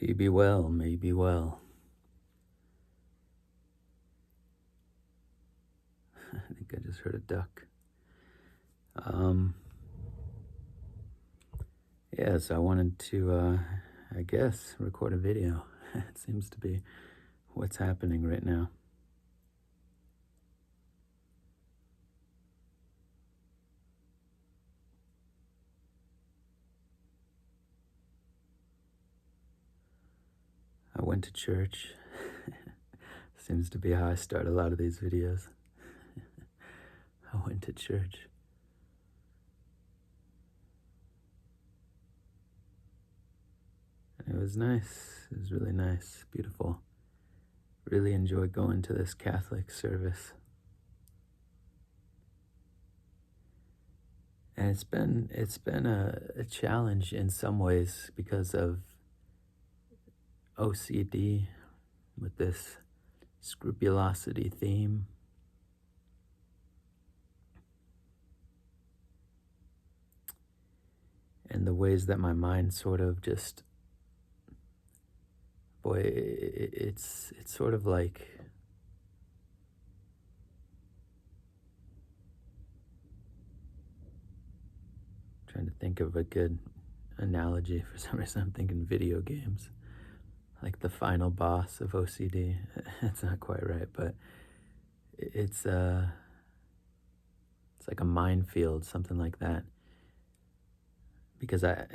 Maybe well, maybe well. I think I just heard a duck. Um, yes, I wanted to, I guess, record a video. It seems to be what's happening right now. I went to church. Seems to be how I start a lot of these videos. I went to church. And it was nice. It was really nice, beautiful. Really enjoyed going to this Catholic service. And it's been a challenge in some ways because of OCD with this scrupulosity theme. And the ways that my mind sort of just, boy, it's sort of like, trying to think of a good analogy. For some reason I'm thinking video games, like the final boss of OCD. It's not quite right, but it's it's like a minefield, something like that. Because I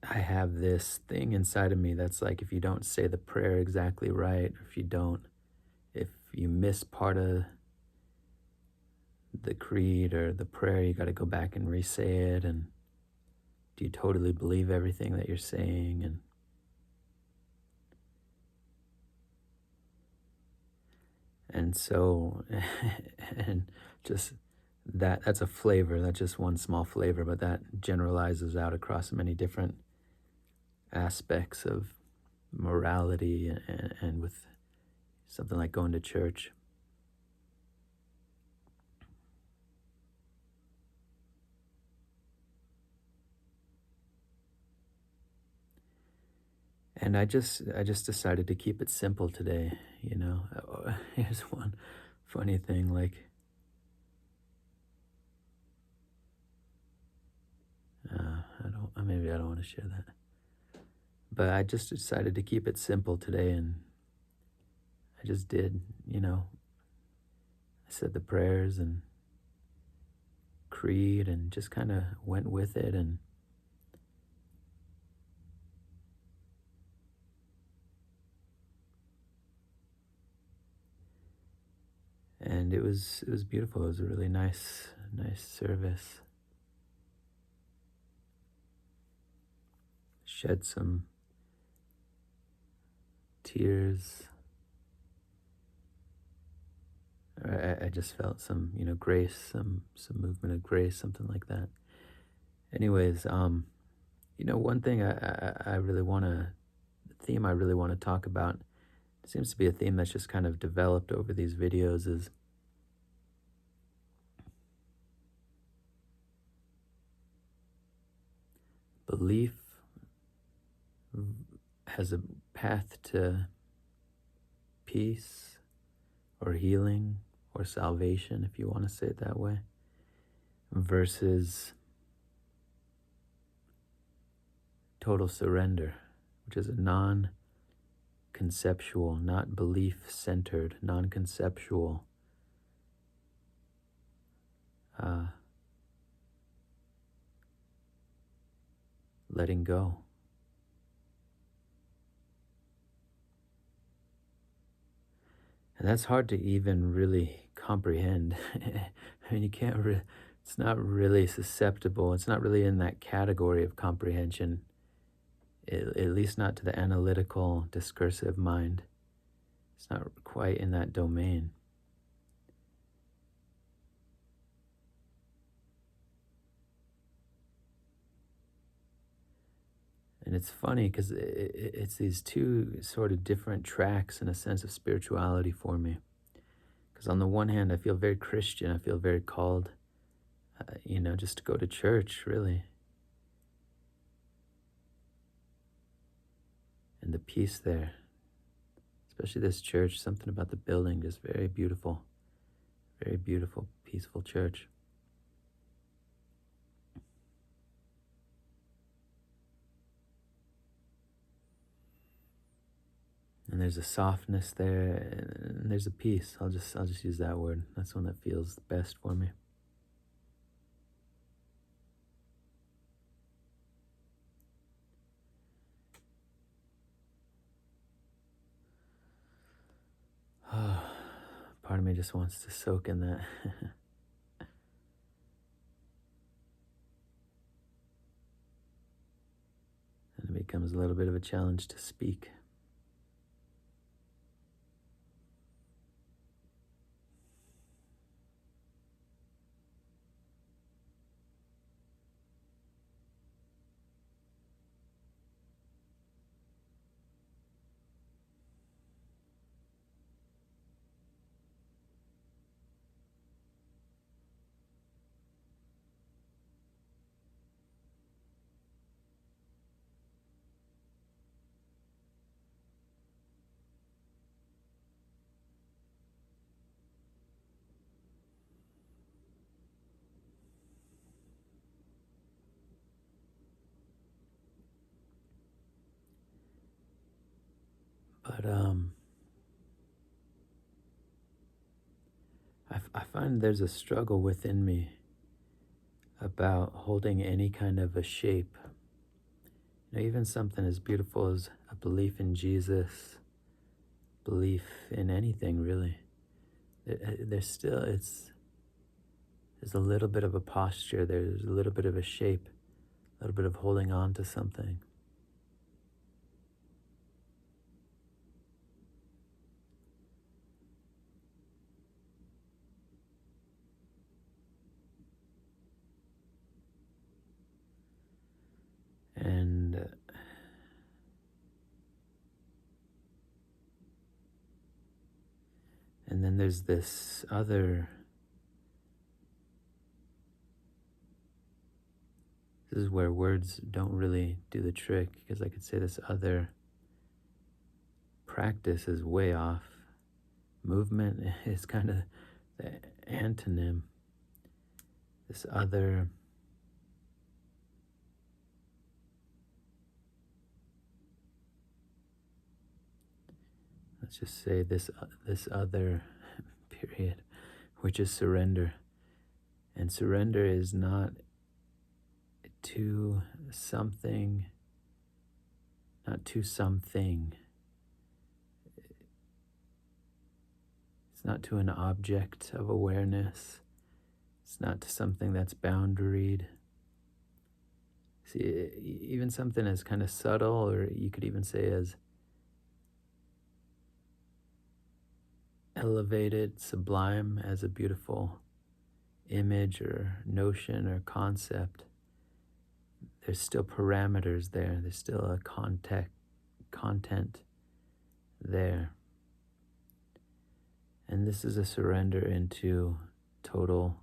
have this thing inside of me that's like, if you don't say the prayer exactly right, if you miss part of the creed or the prayer, you got to go back and re-say it. And do you totally believe everything that you're saying? And so, and just that's a flavor. That's just one small flavor, but that generalizes out across many different aspects of morality and with something like going to church. And I just decided to keep it simple today, you know. Here's one funny thing, like, maybe I don't want to share that. But I just decided to keep it simple today, and I just did, you know. I said the prayers and creed and just kind of went with it, and it was beautiful. It was a really nice service. Shed some tears. I just felt some, grace, some movement of grace, something like that. Anyways, one thing I really want to, the theme I really want to talk about, it seems to be a theme that's just kind of developed over these videos, is belief has a path to peace or healing or salvation, if you want to say it that way, versus total surrender, which is a non-conceptual, not belief-centered, non-conceptual letting go. And that's hard to even really comprehend. I mean, it's not really susceptible. It's not really in that category of comprehension, at least not to the analytical, discursive mind. It's not quite in that domain. And it's funny because it's these two sort of different tracks in a sense of spirituality for me. Because on the one hand, I feel very Christian. I feel very called, just to go to church, really. and the peace there, especially this church, something about the building, just very beautiful, peaceful church. And there's a softness there, and there's a peace. I'll just use that word. That's one that feels the best for me. Part of me just wants to soak in that. And it becomes a little bit of a challenge to speak. But I find there's a struggle within me about holding any kind of a shape. Even something as beautiful as a belief in Jesus, belief in anything really. There's still there's a little bit of a posture. There's a little bit of a shape, a little bit of holding on to something. And and then there's this other. This is where words don't really do the trick, because I could say this other practice is way off. Movement is kind of the antonym. This other, let's just say this other period, which is surrender. And surrender is not to something, not to something. It's not to an object of awareness. It's not to something that's boundaried. See, even something as kind of subtle, or you could even say as elevated, sublime as a beautiful image or notion or concept, there's still parameters there. There's still a content there. And this is a surrender into total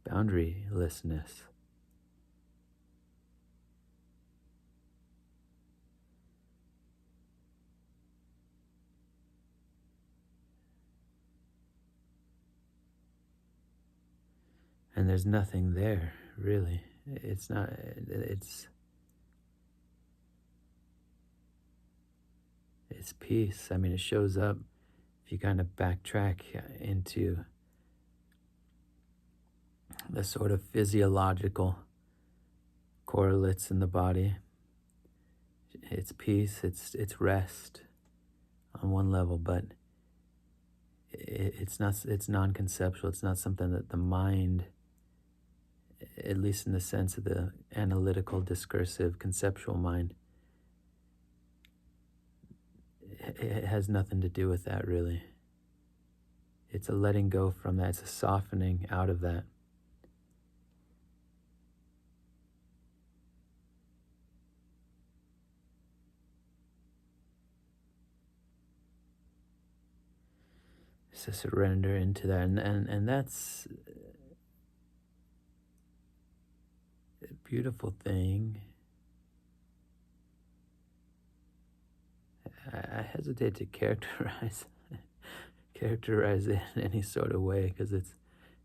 boundarylessness. And there's nothing there, really. It's not, it's peace. I mean, it shows up if you kind of backtrack into the sort of physiological correlates in the body. It's peace, it's rest on one level, but it's non-conceptual. It's not something that the mind, at least in the sense of the analytical, discursive, conceptual mind, it has nothing to do with that, really. It's a letting go from that. It's a softening out of that. It's a surrender into that. And that's a beautiful thing. I hesitate to characterize it in any sort of way because it's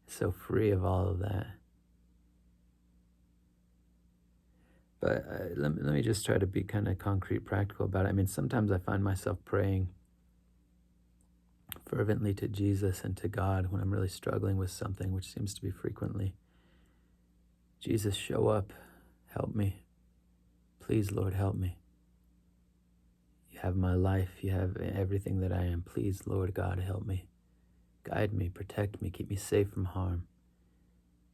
so free of all of that. But let me just try to be kind of concrete, practical about it. I mean, sometimes I find myself praying fervently to Jesus and to God when I'm really struggling with something, which seems to be frequently. Jesus, show up, help me. Please, Lord, help me. You have my life, you have everything that I am. Please, Lord God, help me. Guide me, protect me, keep me safe from harm.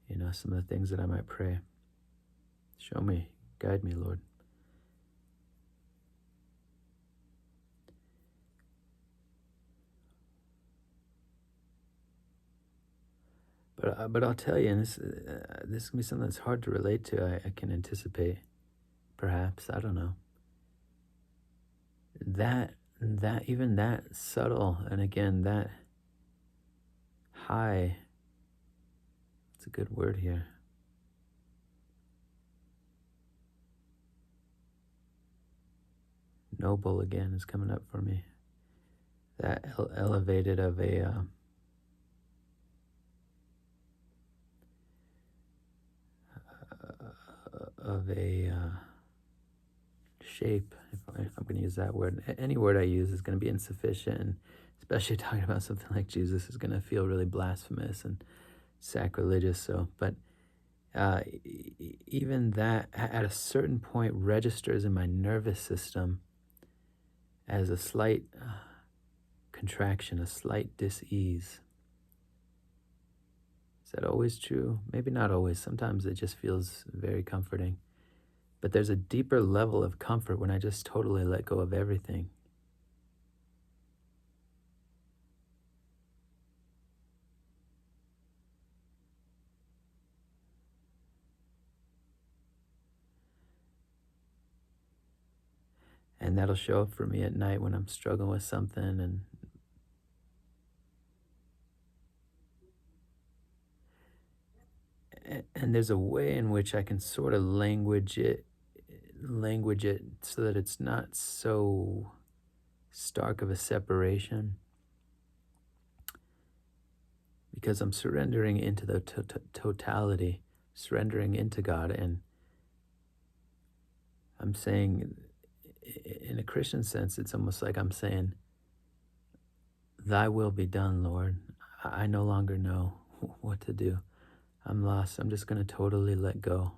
You know, some of the things that I might pray. Show me, guide me, Lord. But I'll tell you, and this can be something that's hard to relate to. I can anticipate, perhaps, I don't know. That even that subtle, and again that high. It's a good word here. Noble again is coming up for me. That elevated of a shape, if I'm going to use that word. Any word I use is going to be insufficient, and especially talking about something like Jesus is going to feel really blasphemous and sacrilegious. So, but even that at a certain point registers in my nervous system as a slight contraction, a slight dis-ease. Is that always true? Maybe not always. Sometimes it just feels very comforting. But there's a deeper level of comfort when I just totally let go of everything. And that'll show up for me at night when I'm struggling with something, and there's a way in which I can sort of language it so that it's not so stark of a separation, because I'm surrendering into the totality, surrendering into God. And I'm saying, in a Christian sense, it's almost like I'm saying, thy will be done, Lord. I no longer know what to do. I'm lost. I'm just going to totally let go.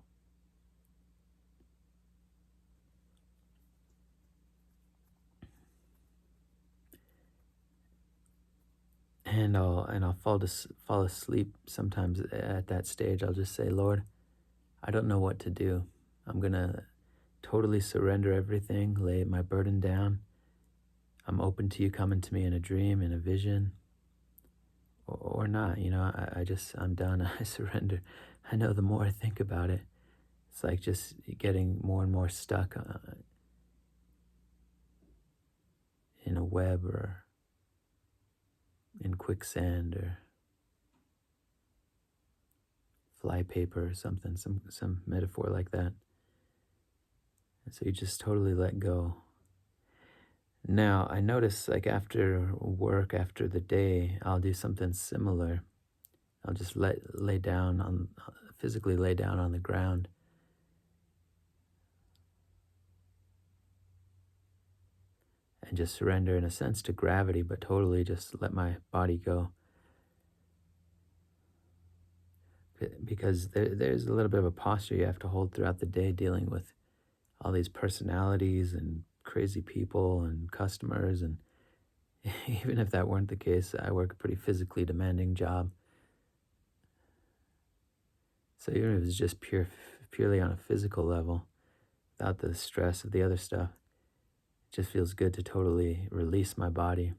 And I'll fall asleep sometimes at that stage. I'll just say, Lord, I don't know what to do. I'm going to totally surrender everything, lay my burden down. I'm open to you coming to me in a dream, in a vision, or not. You know, I'm done. I surrender. I know the more I think about it, it's like just getting more and more stuck in a web or in quicksand or flypaper or something, some metaphor like that. And so you just totally let go. Now, I notice like after work, after the day, I'll do something similar. I'll just physically lay down on the ground. And just surrender in a sense to gravity, but totally just let my body go. Because there's a little bit of a posture you have to hold throughout the day, dealing with all these personalities and crazy people and customers. And even if that weren't the case, I work a pretty physically demanding job. So even if it's just purely on a physical level, without the stress of the other stuff, it just feels good to totally release my body.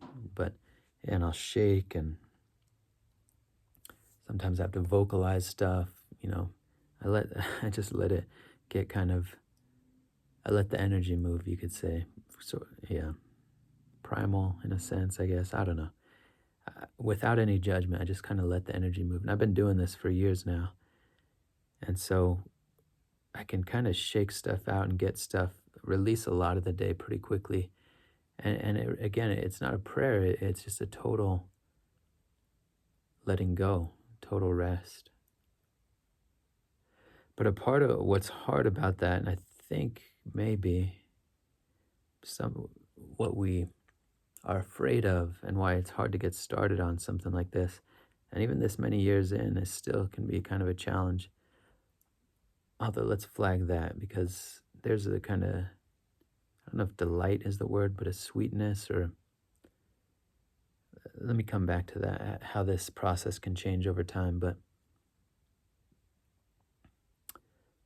And I'll shake, and sometimes I have to vocalize stuff, you know. I just let it get I let the energy move, you could say. So, yeah, primal in a sense, I guess. I don't know. Without any judgment, I just kind of let the energy move. And I've been doing this for years now. And so I can kind of shake stuff out and release a lot of the day pretty quickly. Again, it's not a prayer, it's just a total letting go, total rest. But a part of what's hard about that, and I think maybe some what we are afraid of and why it's hard to get started on something like this, and even this many years in, it still can be kind of a challenge. Although let's flag that because there's a kind of, I don't know if delight is the word, but a sweetness or let me come back to that, how this process can change over time. But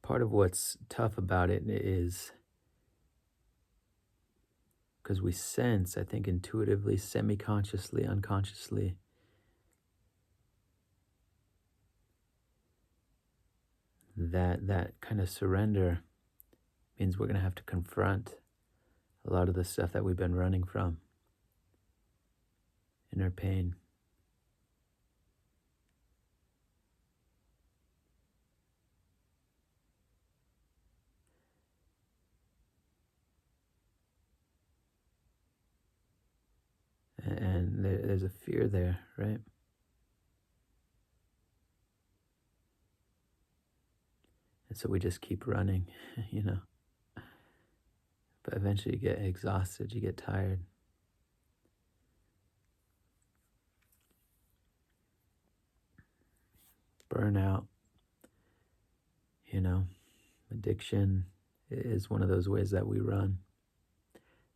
part of what's tough about it is because we sense, I think intuitively, semi-consciously, unconsciously, that kind of surrender means we're going to have to confront a lot of the stuff that we've been running from, inner pain. And there's a fear there, right? And so we just keep running, you know. But eventually you get exhausted, you get tired. Burnout, you know. Addiction is one of those ways that we run.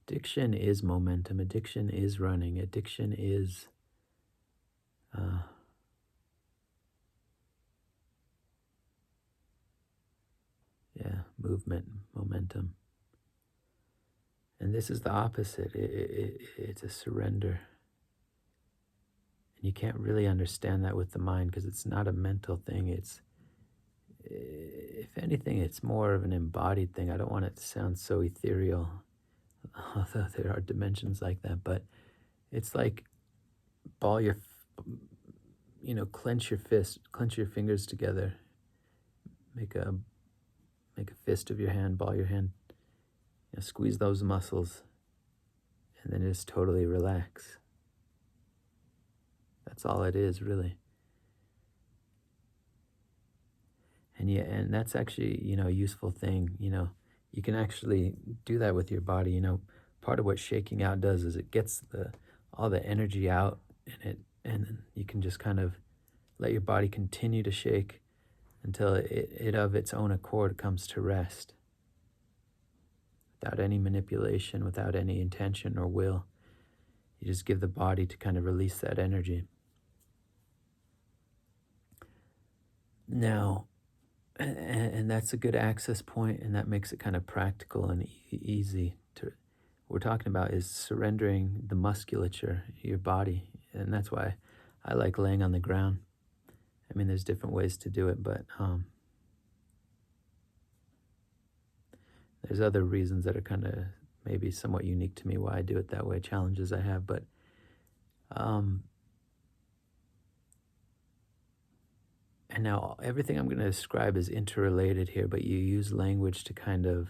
Addiction is momentum. Addiction is running. Addiction is uh, movement, momentum. And this is the opposite. It's a surrender. And you can't really understand that with the mind because it's not a mental thing. It's, if anything, it's more of an embodied thing. I don't want it to sound so ethereal, although there are dimensions like that. But it's like ball your, clench your fist, clench your fingers together, make a fist of your hand, ball your hand, squeeze those muscles, and then just totally relax. That's all it is, really. And that's actually, a useful thing. You can actually do that with your body. Part of what shaking out does is it gets all the energy out, and you can just kind of let your body continue to shake until it of its own accord comes to rest, without any manipulation, without any intention or will. You just give the body to kind of release that energy. Now, and that's a good access point, and that makes it kind of practical and easy to. What we're talking about is surrendering the musculature, your body, and that's why I like laying on the ground. I mean, there's different ways to do it, but there's other reasons that are kind of maybe somewhat unique to me why I do it that way, challenges I have, but and now everything I'm going to describe is interrelated here, but you use language to kind of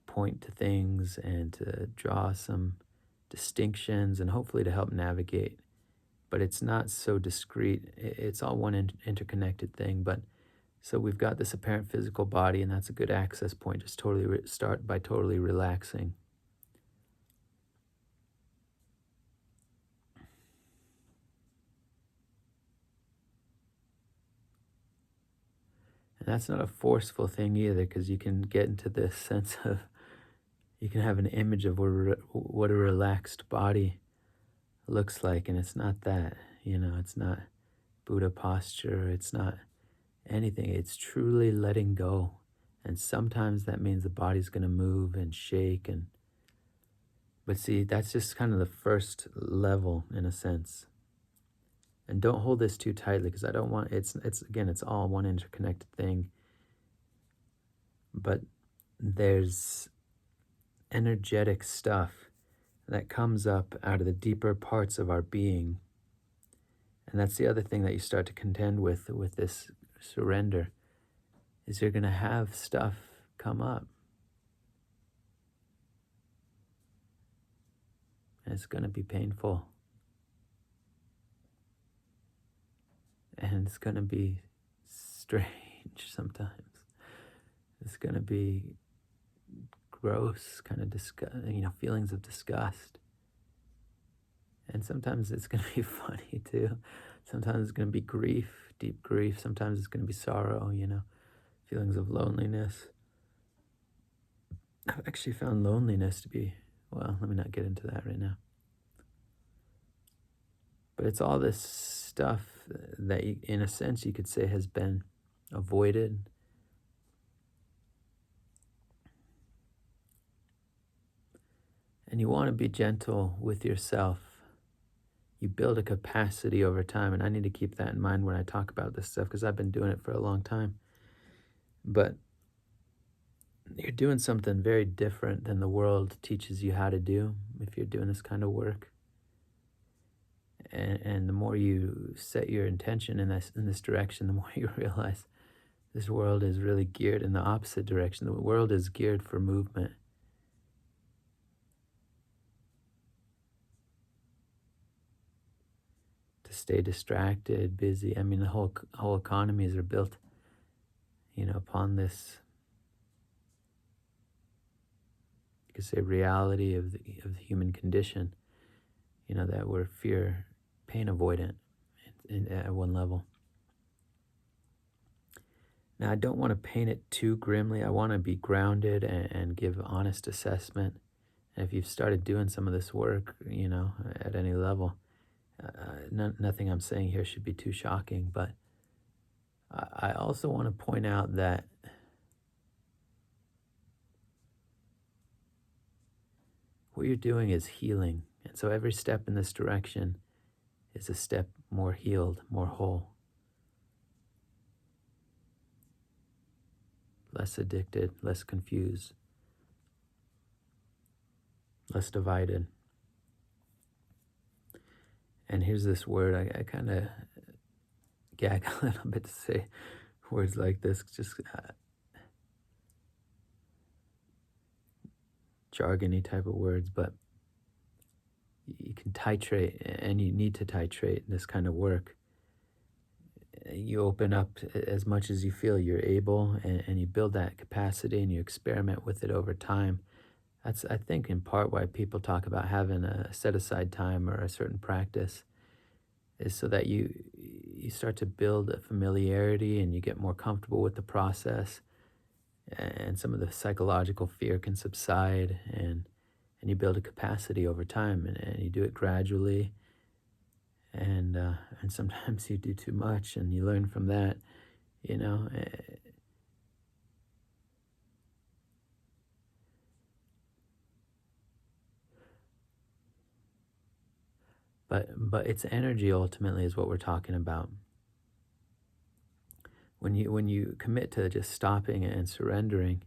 point to things and to draw some distinctions and hopefully to help navigate. But it's not so discrete. It's all one interconnected thing. But so we've got this apparent physical body, and that's a good access point. Just totally start by totally relaxing. And that's not a forceful thing either, because you can get into this sense of, you can have an image of what a relaxed body looks like, and it's not that. It's not Buddha posture, it's not anything. It's truly letting go. And sometimes that means the body's going to move and shake, but see, that's just kind of the first level in a sense. And don't hold this too tightly, because I don't want, it's again, it's all one interconnected thing. But there's energetic stuff that comes up out of the deeper parts of our being. And that's the other thing that you start to contend with this surrender, is you're going to have stuff come up. and it's going to be painful, and it's going to be strange sometimes. It's going to be gross, kind of feelings of disgust. And sometimes it's going to be funny too. Sometimes it's going to be grief, deep grief. Sometimes it's going to be sorrow, feelings of loneliness. I've actually found loneliness to be, well, let me not get into that right now. But it's all this stuff that, in a sense, you could say has been avoided. And you want to be gentle with yourself. You build a capacity over time, and I need to keep that in mind when I talk about this stuff, because I've been doing it for a long time. But you're doing something very different than the world teaches you how to do if you're doing this kind of work. And the more you set your intention in this direction, the more you realize this world is really geared in the opposite direction. The world is geared for movement. To stay distracted, busy. I mean, the whole economies are built, upon this, you could say, reality of the human condition. That we're pain avoidant at one level. Now, I don't want to paint it too grimly. I want to be grounded and give honest assessment. And if you've started doing some of this work, at any level, nothing I'm saying here should be too shocking. But I also want to point out that what you're doing is healing. And so every step in this direction is a step more healed, more whole. Less addicted, less confused, less divided. And here's this word, I kind of gag a little bit to say words like this, just jargony type of words, but you can titrate, and you need to titrate this kind of work. You open up as much as you feel you're able, and you build that capacity, and you experiment with it over time. That's, I think, in part why people talk about having a set-aside time or a certain practice, is so that you start to build a familiarity and you get more comfortable with the process, and some of the psychological fear can subside, and you build a capacity over time, and you do it gradually, and sometimes you do too much, and you learn from that, But it's energy ultimately is what we're talking about. When you commit to just stopping and surrendering,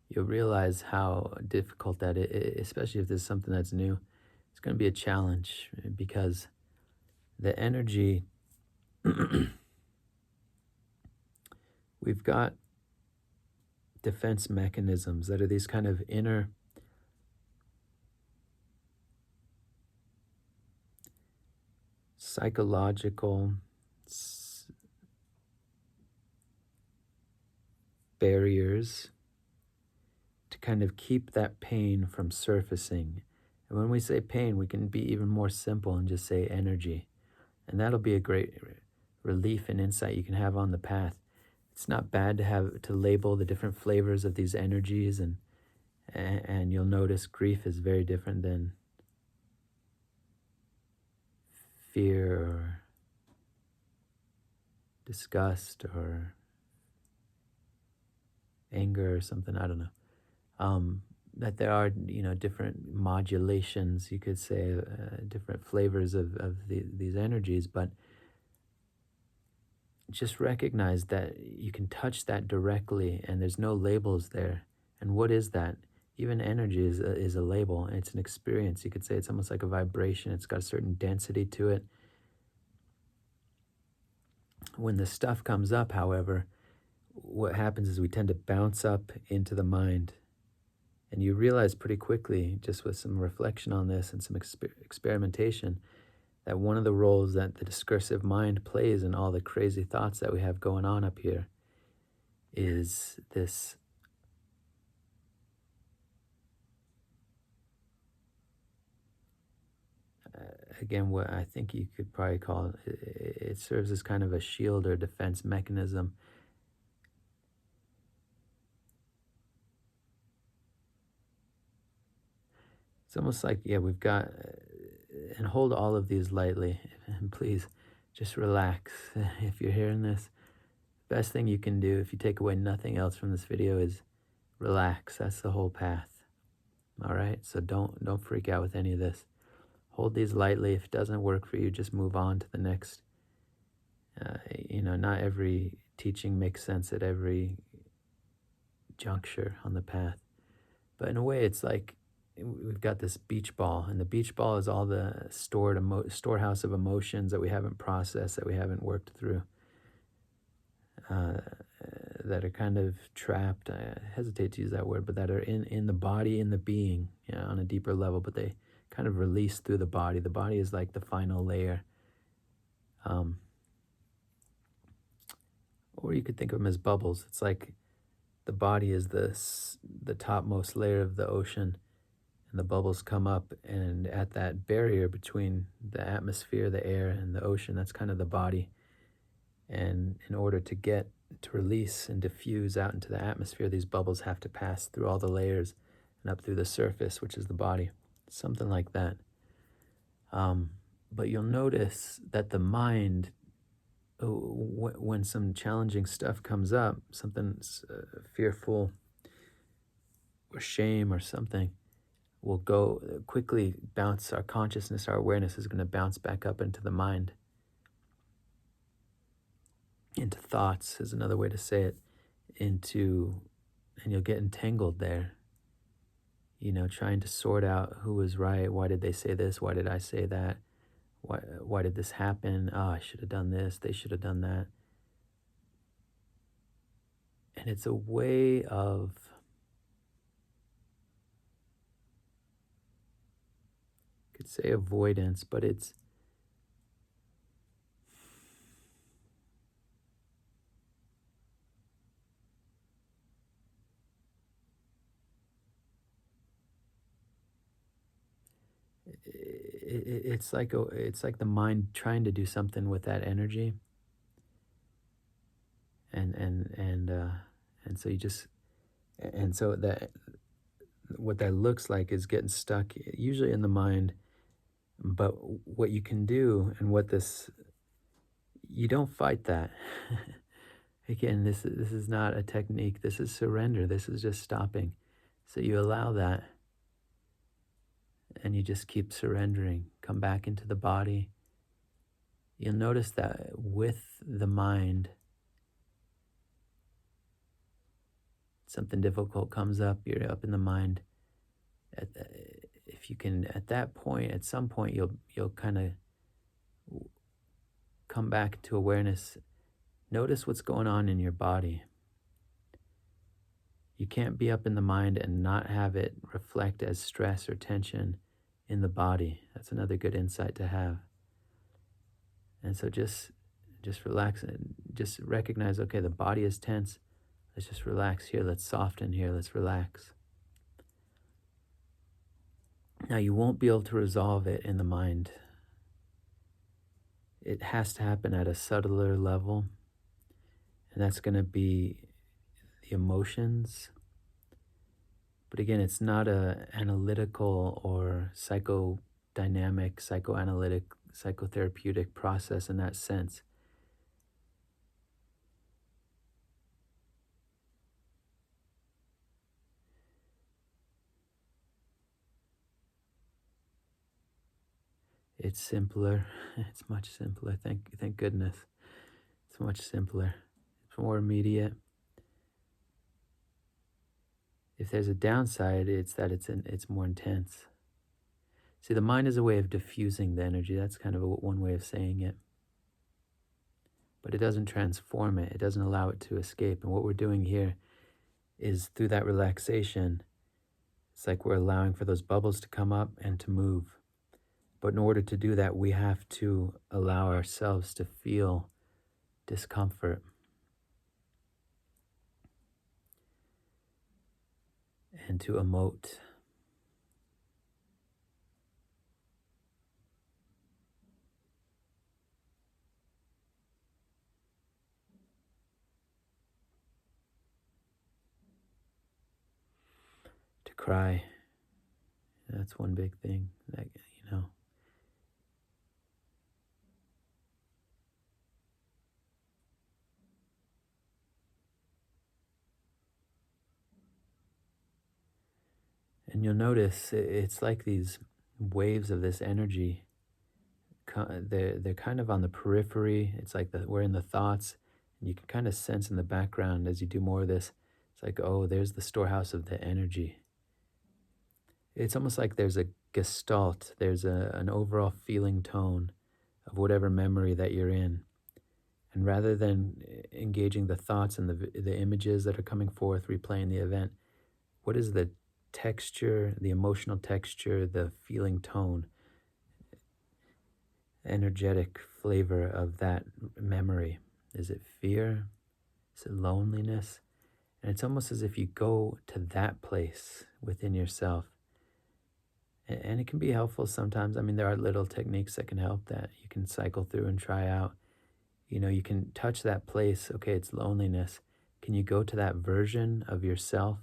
you'll realize how difficult that is, especially if there's something that's new. It's going to be a challenge, because the energy, we've got defense mechanisms that are these kind of inner psychological barriers to kind of keep that pain from surfacing. And when we say pain, we can be even more simple and just say energy. And that'll be a great relief and insight you can have on the path. It's not bad to label the different flavors of these energies, and you'll notice grief is very different than fear or disgust or anger or something, I don't know. That there are, different modulations, you could say, different flavors of these energies, but just recognize that you can touch that directly, and there's no labels there. And what is that? Even energy is a label. It's an experience. You could say it's almost like a vibration. It's got a certain density to it. When the stuff comes up, however, what happens is we tend to bounce up into the mind, And you realize pretty quickly, just with some reflection on this and some experimentation, that one of the roles that the discursive mind plays in all the crazy thoughts that we have going on up here is this again, what I think you could probably call it serves as kind of a shield or defense mechanism. It's almost like, yeah, we've got, and hold all of these lightly, and please just relax. If you're hearing this, best thing you can do if you take away nothing else from this video is relax. That's the whole path. All right, so don't freak out with any of this. Hold these lightly. If it doesn't work for you, just move on to the next. Not every teaching makes sense at every juncture on the path. But in a way, it's like we've got this beach ball, and the beach ball is all the storehouse of emotions that we haven't processed, that we haven't worked through, that are kind of trapped. I hesitate to use that word, but that are in the body, in the being, on a deeper level, but they kind of release through the body. The body is like the final layer. Or you could think of them as bubbles. It's like the body is the topmost layer of the ocean, and the bubbles come up, and at that barrier between the atmosphere, the air, and the ocean, that's kind of the body. And in order to release and diffuse out into the atmosphere, these bubbles have to pass through all the layers and up through the surface, which is the body. Something like that. But you'll notice that the mind, when some challenging stuff comes up, something fearful or shame or something, will go quickly bounce. Our consciousness, our awareness is going to bounce back up into the mind, into thoughts is another way to say it, and you'll get entangled there, trying to sort out who was right. Why did they say this? Why did I say that? Why did this happen? Oh, I should have done this. They should have done that. And it's a way of could say avoidance, but it's like the mind trying to do something with that energy, and so you just, and so that what that looks like is getting stuck usually in the mind. But what you can do, and you don't fight that. Again, this is not a technique. This is surrender. This is just stopping. So you allow that, and you just keep surrendering. Come back into the body. You'll notice that with the mind, something difficult comes up, you're up in the mind. If you can, at that point, at some point, you'll kind of come back to awareness. Notice what's going on in your body. You can't be up in the mind and not have it reflect as stress or tension in the body. That's another good insight to have. And so just relax and just recognize, okay, the body is tense. Let's just relax here. Let's soften here. Let's relax. Now, you won't be able to resolve it in the mind. It has to happen at a subtler level, and that's going to be the emotions. But again, it's not a analytical or psychodynamic, psychoanalytic, psychotherapeutic process in that sense. It's simpler. It's much simpler. Thank goodness. It's much simpler. It's more immediate. If there's a downside, it's that it's more intense. See, the mind is a way of diffusing the energy. That's kind of one way of saying it. But it doesn't transform it. It doesn't allow it to escape. And what we're doing here is, through that relaxation, It's like we're allowing for those bubbles to come up and to move. But in order to do that, we have to allow ourselves to feel discomfort and to emote. To cry. That's one big thing that, you know. And you'll notice it's like these waves of this energy. They're kind of on the periphery. It's like we're in the thoughts, and you can kind of sense in the background as you do more of this. It's like, oh, there's the storehouse of the energy. It's almost like there's a gestalt. There's an overall feeling tone of whatever memory that you're in. And rather than engaging the thoughts and the images that are coming forth, replaying the event, what is the texture, the emotional texture, the feeling tone, energetic flavor of that memory? Is it fear? Is it loneliness? And it's almost as if you go to that place within yourself. And it can be helpful sometimes. I mean, there are little techniques that can help that you can cycle through and try out. You know, you can touch that place. Okay, it's loneliness. Can you go to that version of yourself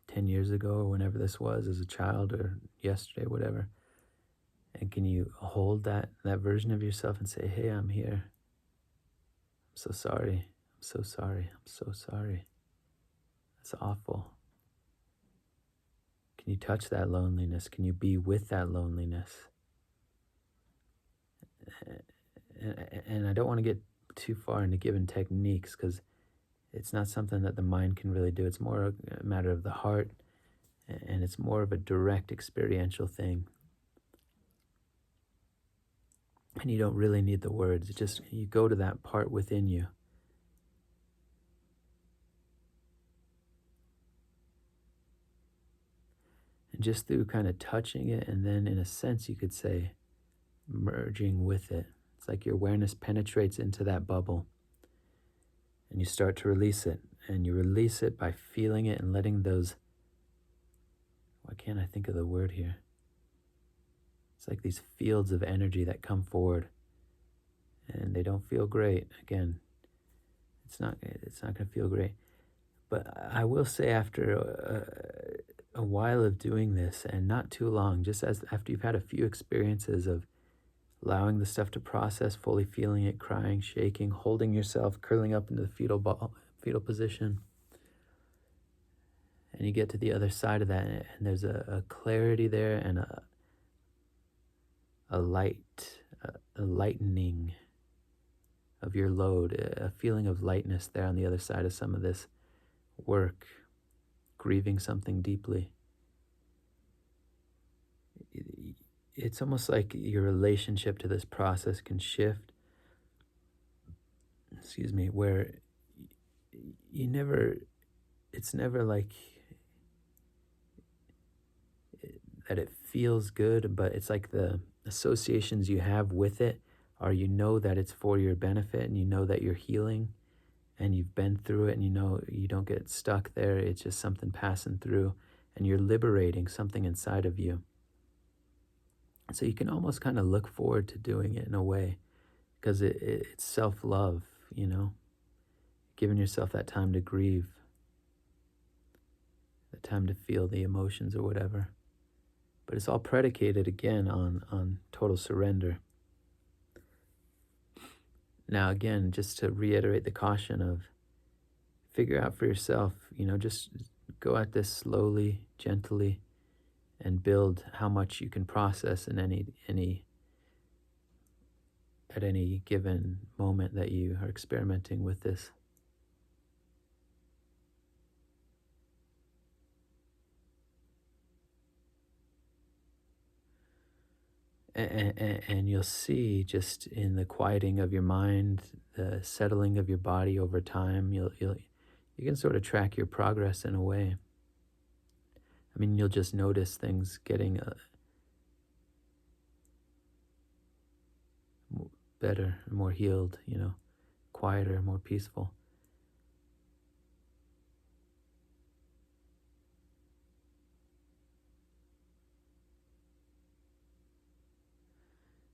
10 years ago or whenever this was, as a child or yesterday, whatever? And can you hold that version of yourself and say, hey, I'm here. I'm so sorry. I'm so sorry. I'm so sorry. That's awful. Can you touch that loneliness? Can you be with that loneliness? And I don't want to get too far into giving techniques because it's not something that the mind can really do. It's more a matter of the heart, and it's more of a direct experiential thing. And you don't really need the words. It's just you go to that part within you. And just through kind of touching it, and then in a sense, you could say, merging with it. It's like your awareness penetrates into that bubble and you start to release it. And you release it by feeling it and letting those, why can't I think of the word here? It's like these fields of energy that come forward and they don't feel great. Again, it's not going to feel great. But I will say after a while of doing this, and not too long, just as after you've had a few experiences of allowing the stuff to process, fully feeling it, crying, shaking, holding yourself, curling up into the fetal position. And you get to the other side of that, and there's a clarity there and a lightening of your load, a feeling of lightness there on the other side of some of this work, grieving something deeply. It's almost like your relationship to this process can shift, where it's never like that it feels good, but it's like the associations you have with it are, you know, that it's for your benefit, and you know that you're healing and you've been through it, and you know you don't get stuck there. It's just something passing through, and you're liberating something inside of you. So you can almost kind of look forward to doing it in a way, because it's self-love, you know, giving yourself that time to grieve, the time to feel the emotions or whatever. But it's all predicated, again, on total surrender. Now, again, just to reiterate the caution of figure out for yourself, you know, just go at this slowly, gently, and build how much you can process in at any given moment that you are experimenting with this. And you'll see, just in the quieting of your mind, the settling of your body over time, you'll you can sort of track your progress in a way. I mean, you'll just notice things getting better, more healed, quieter, more peaceful.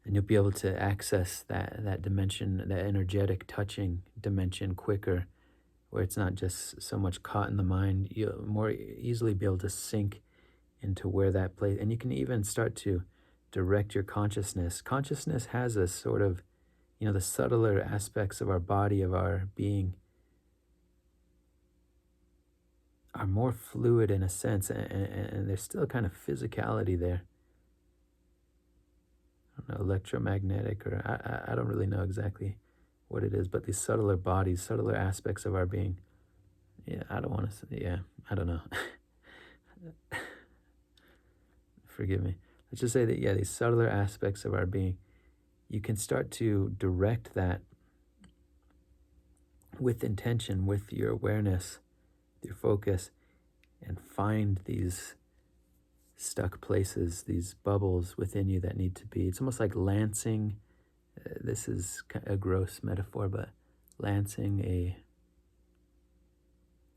And you'll be able to access that dimension, that energetic touching dimension quicker, where it's not just so much caught in the mind. You'll more easily be able to sink into where that place, and you can even start to direct your consciousness. Consciousness has a sort of, the subtler aspects of our body, of our being, are more fluid in a sense, and there's still a kind of physicality there. I don't know, electromagnetic, or I don't really know exactly what it is, but these subtler bodies, subtler aspects of our being. Yeah, I don't want to say, yeah, I don't know. Forgive me. Let's just say that, yeah, these subtler aspects of our being, you can start to direct that with intention, with your awareness, your focus, and find these stuck places, these bubbles within you that need to be. It's almost like lancing. This is a gross metaphor, but lancing a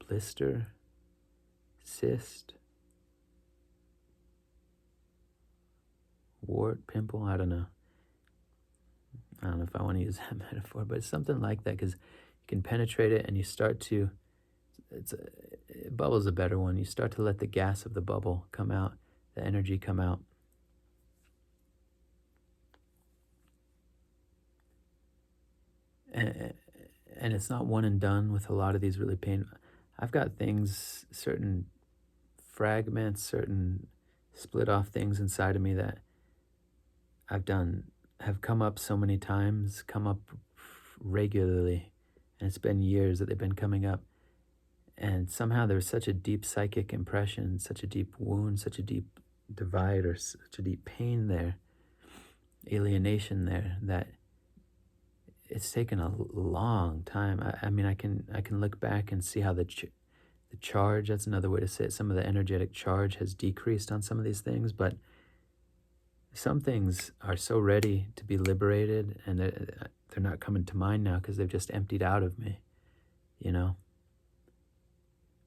blister, cyst, wart, pimple. I don't know. I don't know if I want to use that metaphor, but it's something like that, because you can penetrate it and you start to, bubble's a better one. You start to let the gas of the bubble come out, the energy come out. And it's not one and done with a lot of these really I've got things, certain fragments, certain split off things inside of me that have come up so many times, come up regularly, and it's been years that they've been coming up. And somehow there's such a deep psychic impression, such a deep wound, such a deep divide, or such a deep pain there, alienation there, that it's taken a long time. I mean, I can look back and see how the charge, that's another way to say it, some of the energetic charge has decreased on some of these things, but some things are so ready to be liberated, and they're not coming to mind now because they've just emptied out of me,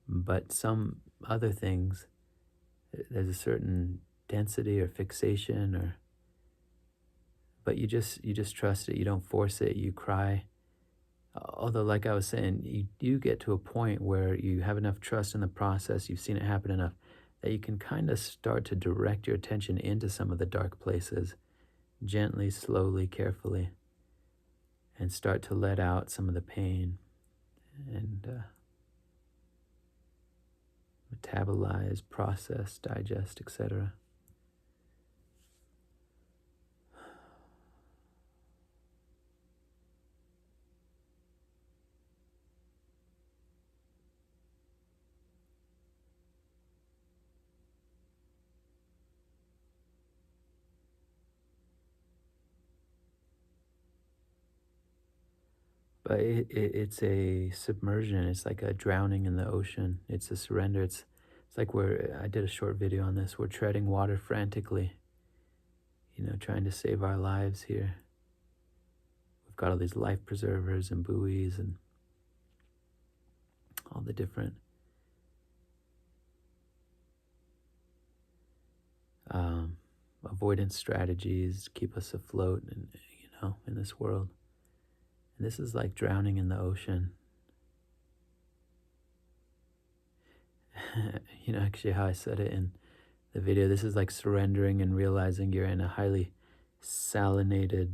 But some other things, there's a certain density or fixation, but you just trust it. You don't force it. You cry. Although, like I was saying, you do get to a point where you have enough trust in the process, you've seen it happen enough, that you can kind of start to direct your attention into some of the dark places, gently, slowly, carefully, and start to let out some of the pain and metabolize, process, digest, etc. But it's a submersion. It's like a drowning in the ocean. It's a surrender. It's like I did a short video on this. We're treading water frantically, trying to save our lives here. We've got all these life preservers and buoys and all the different avoidance strategies to keep us afloat, and in this world. And this is like drowning in the ocean. Actually, how I said it in the video, this is like surrendering and realizing you're in a highly salinated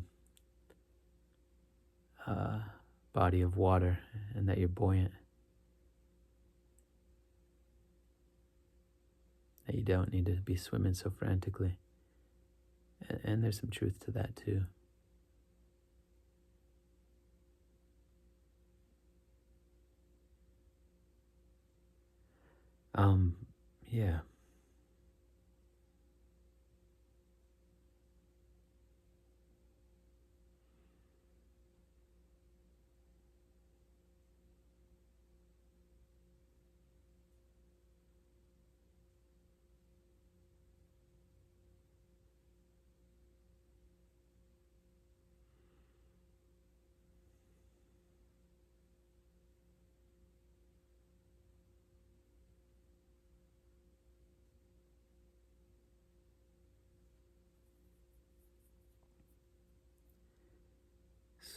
body of water, and that you're buoyant, that you don't need to be swimming so frantically. And there's some truth to that too. Yeah.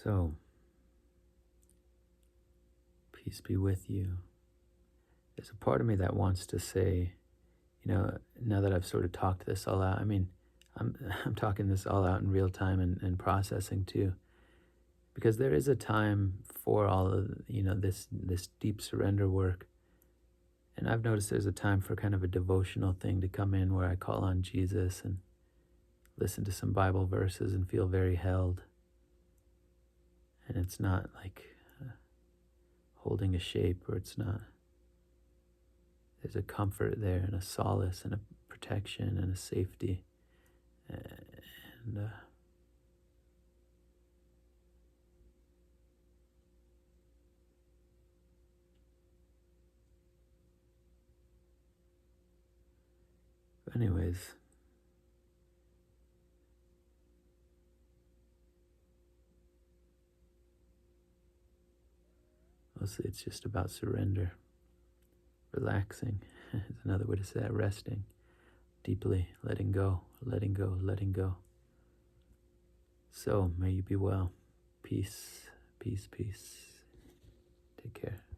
So, peace be with you. There's a part of me that wants to say, now that I've sort of talked this all out, I mean, I'm I'm talking this all out in real time and processing too, because there is a time for all of this deep surrender work, and I've noticed there's a time for kind of a devotional thing to come in where I call on Jesus and listen to some Bible verses and feel very held, and it's not like holding a shape, or it's not. There's a comfort there and a solace and a protection and a safety. And anyways, mostly it's just about surrender. Relaxing is another way to say that. Resting deeply, letting go, letting go, letting go. So may you be well. Peace, peace, peace. Take care.